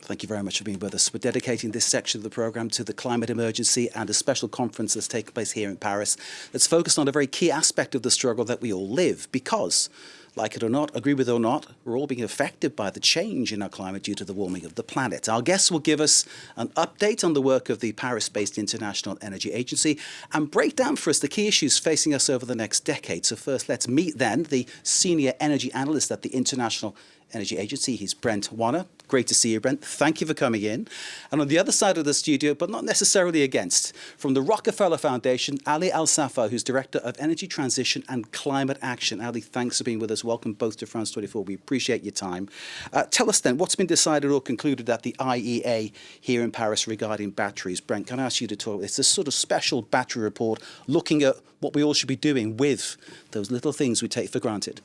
Thank you very much for being with us. We're dedicating this section of the programme to the climate emergency and a special conference that's taking place here in Paris that's focused on a very key aspect of the struggle that we all live because, like it or not, agree with it or not, we're all being affected by the change in our climate due to the warming of the planet. Our guests will give us an update on the work of the Paris-based International Energy Agency and break down for us the key issues facing us over the next decade. So first, let's meet then the Senior Energy Analyst at the International Energy Agency. He's Brent Wanner. Great to see you, Brent. Thank you for coming in. And on the other side of the studio, but not necessarily against, from the Rockefeller Foundation, Ali Al-Saffar, who's Director of Energy Transition and Climate Action. Ali, thanks for being with us. Welcome both to France 24. We appreciate your time. Tell us then, what's been decided or concluded at the IEA here in Paris regarding batteries? Brent, can I ask you to talk? It's a sort of special battery report looking at what we all should be doing with those little things we take for granted.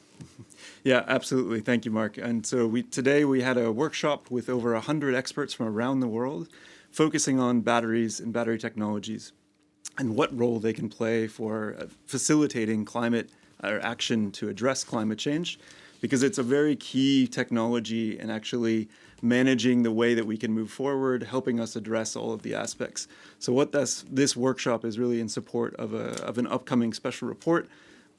Yeah, absolutely. Thank you, Mark. And so today we had a workshop with over 100 experts from around the world focusing on batteries and battery technologies and what role they can play for facilitating climate action to address climate change, because it's a very key technology in actually managing the way that we can move forward, helping us address all of the aspects. So what this workshop is really in support of an upcoming special report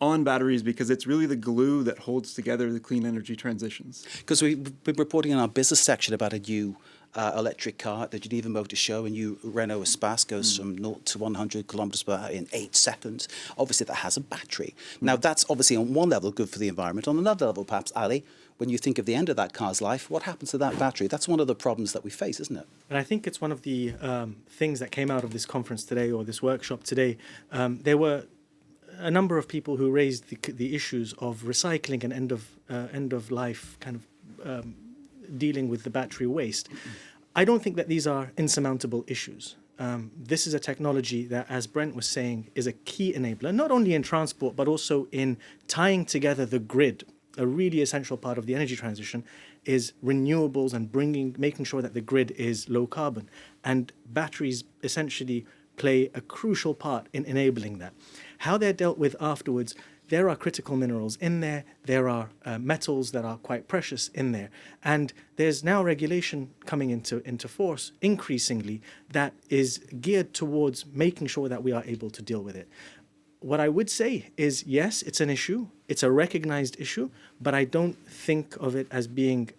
on batteries, because it's really the glue that holds together the clean energy transitions. Because we've been reporting in our business section about a new electric car at the Geneva Motor Show, a new Renault Espace goes from 0 to 100 kilometers per hour in 8 seconds. Obviously, that has a battery. Now, that's obviously on one level good for the environment. On another level, perhaps, Ali, when you think of the end of that car's life, what happens to that battery? That's one of the problems that we face, isn't it? And I think it's one of the things that came out of this conference today or this workshop today. There were a number of people who raised the issues of recycling and end of life kind of dealing with the battery waste. I don't think that these are insurmountable issues. This is a technology that, as Brent was saying, is a key enabler, not only in transport, but also in tying together the grid. A really essential part of the energy transition is renewables and making sure that the grid is low carbon. And batteries essentially play a crucial part in enabling that. How they're dealt with afterwards, there are critical minerals in there, there are metals that are quite precious in there, and there's now regulation coming into force increasingly that is geared towards making sure that we are able to deal with it. What I would say is, yes, it's an issue, it's a recognized issue, but I don't think of it as being,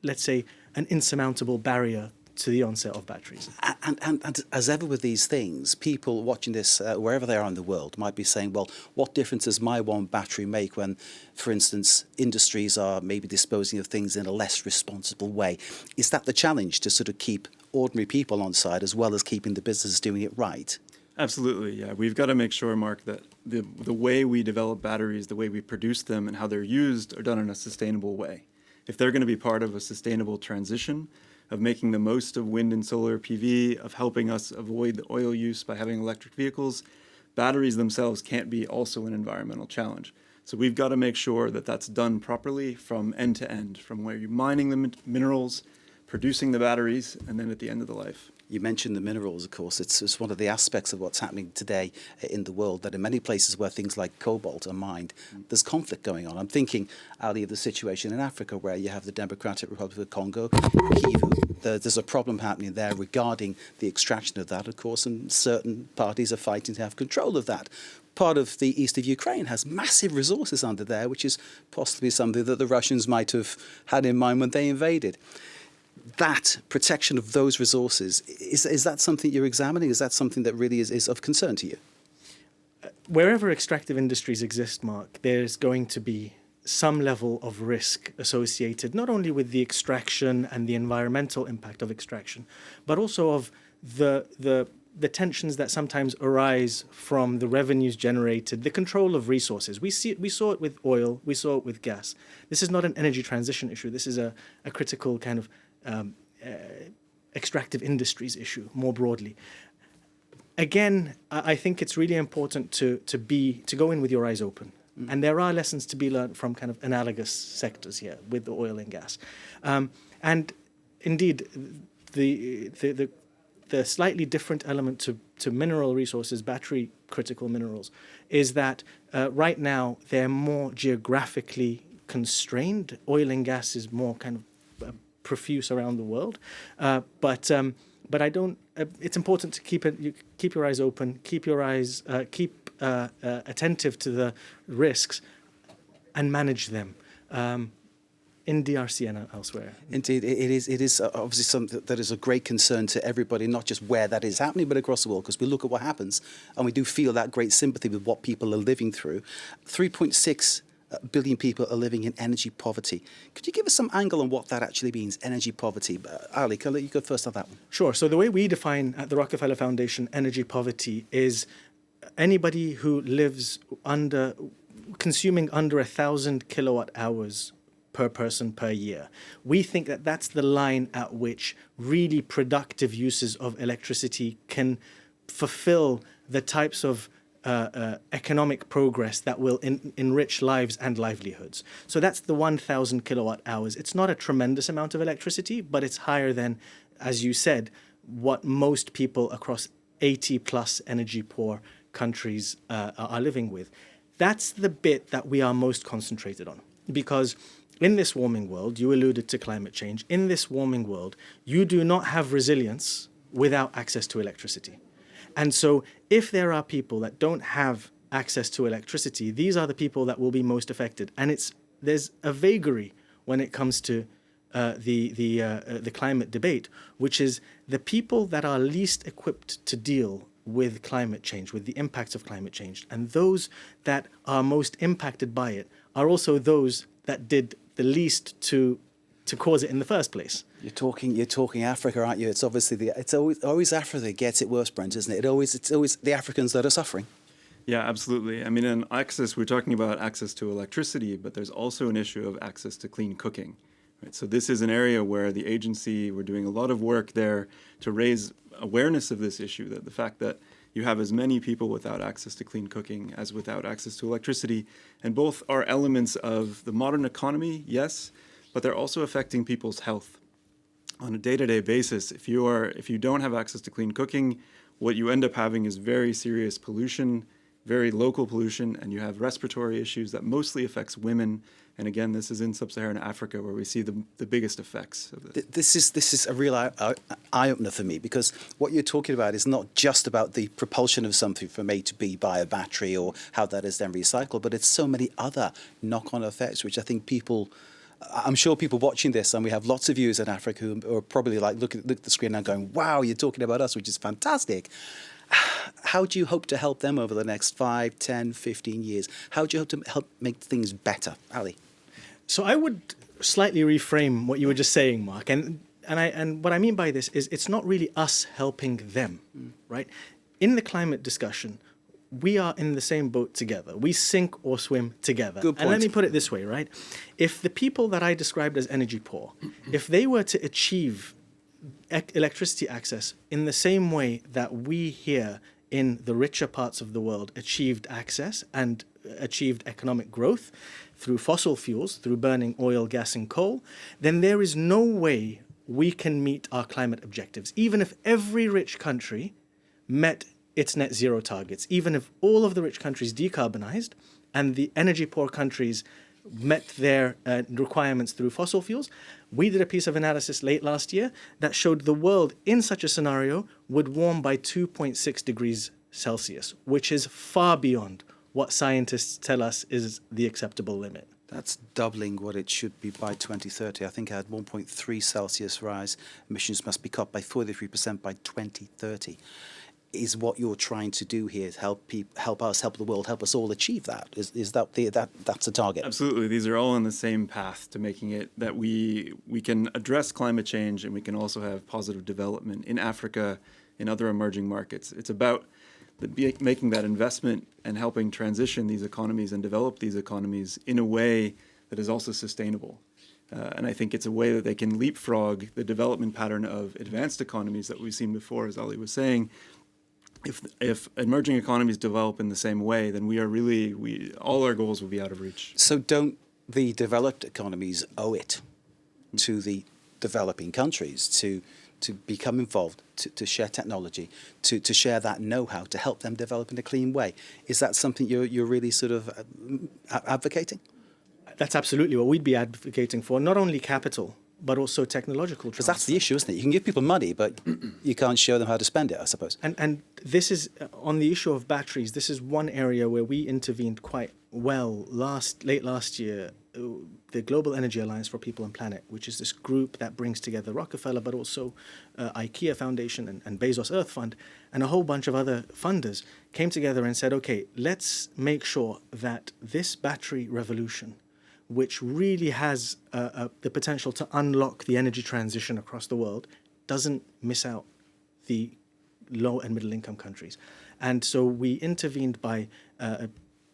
let's say, an insurmountable barrier to the onset of batteries. And as ever with these things, people watching this, wherever they are in the world, might be saying, well, what difference does my one battery make when, for instance, industries are maybe disposing of things in a less responsible way? Is that the challenge, to sort of keep ordinary people on side as well as keeping the businesses doing it right? Absolutely, yeah. We've got to make sure, Mark, that the way we develop batteries, the way we produce them and how they're used are done in a sustainable way. If they're going to be part of a sustainable transition, of making the most of wind and solar PV, of helping us avoid the oil use by having electric vehicles, batteries themselves can't be also an environmental challenge. So we've got to make sure that that's done properly from end to end, from where you're mining the minerals, producing the batteries, and then at the end of the life. You mentioned the minerals, of course. It's one of the aspects of what's happening today in the world, that in many places where things like cobalt are mined, there's conflict going on. I'm thinking, Ali, of the situation in Africa where you have the Democratic Republic of Congo, Kivu. There's a problem happening there regarding the extraction of that, of course, and certain parties are fighting to have control of that. Part of the east of Ukraine has massive resources under there, which is possibly something that the Russians might have had in mind when they invaded. That protection of those resources, is that something you're examining? Is that something that really is of concern to you? Wherever extractive industries exist, Mark, there's going to be some level of risk associated not only with the extraction and the environmental impact of extraction, but also of the tensions that sometimes arise from the revenues generated, the control of resources. We saw it with oil, we saw it with gas. This is not an energy transition issue. This is a critical kind of extractive industries issue more broadly. Again, I think it's really important to go in with your eyes open. And there are lessons to be learned from kind of analogous sectors here with the oil and gas. And indeed, the slightly different element to mineral resources, battery critical minerals, is that right now they're more geographically constrained. Oil and gas is more kind of profuse around the world. But I don't. It's important to keep your eyes open, keep attentive to the risks, and manage them. In DRC and elsewhere. Indeed, it is obviously something that is a great concern to everybody, not just where that is happening, but across the world, because we look at what happens and we do feel that great sympathy with what people are living through. 3.6 billion people are living in energy poverty. Could you give us some angle on what that actually means, energy poverty? Ali, can I let you go first on that one? Sure. So the way we define at the Rockefeller Foundation energy poverty is anybody who lives consuming under 1,000 kilowatt hours per person per year. We think that that's the line at which really productive uses of electricity can fulfill the types of economic progress that will enrich lives and livelihoods. So that's the 1,000 kilowatt hours. It's not a tremendous amount of electricity, but it's higher than, as you said, what most people across 80 plus energy poor countries are living with. That's the bit that we are most concentrated on, because in this warming world, you alluded to climate change, in this warming world, you do not have resilience without access to electricity. And so if there are people that don't have access to electricity, these are the people that will be most affected. And there's a vagary when it comes to the climate debate, which is the people that are least equipped to deal with climate change, with the impacts of climate change. And those that are most impacted by it are also those that did the least to cause it in the first place. You're talking Africa, aren't you? It's obviously it's always Africa that gets it worse, Brent, isn't it? It's always the Africans that are suffering. Yeah, absolutely. I mean, in access, we're talking about access to electricity, but there's also an issue of access to clean cooking. Right? So this is an area where the agency, we're doing a lot of work there to raise awareness of this issue, that the fact that you have as many people without access to clean cooking as without access to electricity. And both are elements of the modern economy, yes, but they're also affecting people's health. On a day-to-day basis, if you don't have access to clean cooking, what you end up having is very serious pollution, very local pollution, and you have respiratory issues that mostly affects women. And again, this is in sub-Saharan Africa where we see the biggest effects of this. This is a real eye-opener for me, because what you're talking about is not just about the propulsion of something from A to B by a battery or how that is then recycled, but it's so many other knock-on effects, which I think I'm sure people watching this, and we have lots of viewers in Africa who are probably like look at the screen now going, wow, you're talking about us, which is fantastic. How do you hope to help them over the next 5, 10, 15 years? How do you hope to help make things better? Ali? So I would slightly reframe what you were just saying, Mark. And what I mean by this is it's not really us helping them, right? In the climate discussion, we are in the same boat together. We sink or swim together. Good point. And let me put it this way, right? If the people that I described as energy poor, if they were to achieve electricity access in the same way that we here in the richer parts of the world achieved access and achieved economic growth through fossil fuels, through burning oil, gas, and coal, then there is no way we can meet our climate objectives. Even if every rich country met its net zero targets, even if all of the rich countries decarbonized and the energy poor countries met their requirements through fossil fuels, we did a piece of analysis late last year that showed the world in such a scenario would warm by 2.6 degrees Celsius, which is far beyond what scientists tell us is the acceptable limit. That's doubling what it should be by 2030. I think I had 1.3 Celsius rise. Emissions must be cut by 43% by 2030. Is what you're trying to do here is help us, help the world, help us all achieve that? Is that's a target? Absolutely. These are all on the same path to making it that we can address climate change, and we can also have positive development in Africa, in other emerging markets. It's about making that investment and helping transition these economies and develop these economies in a way that is also sustainable. And I think it's a way that they can leapfrog the development pattern of advanced economies that we've seen before, as Ali was saying. If emerging economies develop in the same way, then all our goals will be out of reach. So don't the developed economies owe it to the developing countries to become involved, to share technology, to share that know-how, to help them develop in a clean way? Is that something you're really sort of advocating? That's absolutely what we'd be advocating for, not only capital, but also technological Because transfer. that's the issue, isn't it? You can give people money, but you can't show them how to spend it, I suppose. And this is, on the issue of batteries, this is one area where we intervened quite well late last year. The Global Energy Alliance for People and Planet, which is this group that brings together Rockefeller, but also IKEA Foundation and Bezos Earth Fund, and a whole bunch of other funders came together and said, okay, let's make sure that this battery revolution, which really has the potential to unlock the energy transition across the world, doesn't miss out the low and middle income countries. And so we intervened by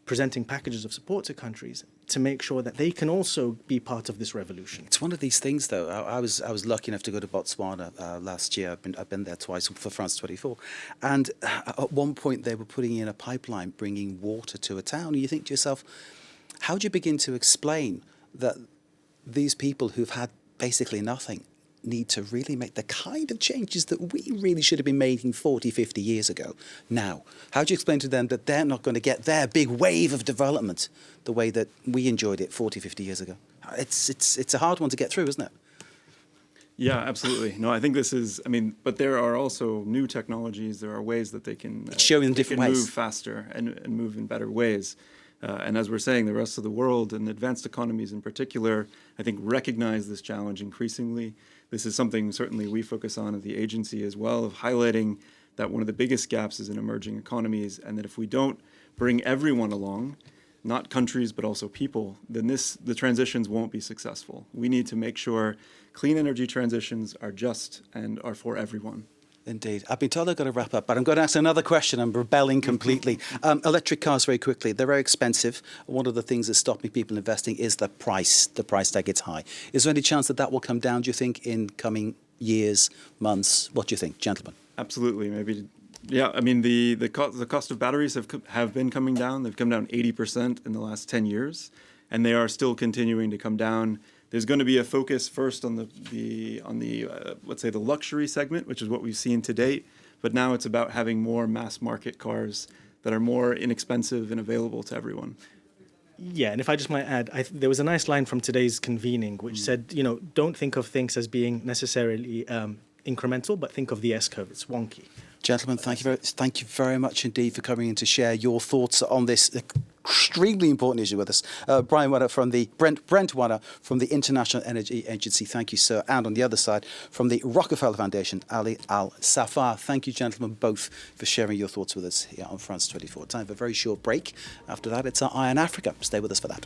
presenting packages of support to countries to make sure that they can also be part of this revolution. It's one of these things, though. I was lucky enough to go to Botswana last year. I've been there twice for France 24. And at one point, they were putting in a pipeline bringing water to a town. And you think to yourself, how do you begin to explain that these people who've had basically nothing need to really make the kind of changes that we really should have been making 40, 50 years ago now? How do you explain to them that they're not going to get their big wave of development the way that we enjoyed it 40, 50 years ago? It's a hard one to get through, isn't it? Yeah, absolutely. No, I think this is, but there are also new technologies. There are ways that they can, showing different ways, move faster and move in better ways. And as we're saying, the rest of the world and advanced economies in particular, I think, recognize this challenge increasingly. This is something certainly we focus on at the agency as well, of highlighting that one of the biggest gaps is in emerging economies, and that if we don't bring everyone along, not countries but also people, then the transitions won't be successful. We need to make sure clean energy transitions are just and are for everyone. Indeed. I've been told I've got to wrap up, but I'm going to ask another question. I'm rebelling completely. Electric cars, very quickly. They're very expensive. One of the things that's stopping people investing is the price. The price tag gets high. Is there any chance that that will come down, do you think, in coming years, months? What do you think, gentlemen? Absolutely. Maybe. Yeah, the cost of batteries have been coming down. They've come down 80% in the last 10 years, and they are still continuing to come down. There's going to be a focus first on the let's say the luxury segment, which is what we've seen to date. But now it's about having more mass market cars that are more inexpensive and available to everyone. Yeah, and if I just might add, there was a nice line from today's convening which said, don't think of things as being necessarily incremental, but think of the S-curve. It's wonky. Gentlemen, thank you very much indeed for coming in to share your thoughts on this extremely important issue with us. Brent Wanner from the International Energy Agency, thank you, sir. And on the other side, from the Rockefeller Foundation, Ali Al-Saffar. Thank you, gentlemen, both for sharing your thoughts with us here on France 24. Time for a very short break. After that, it's our Eye on Africa. Stay with us for that.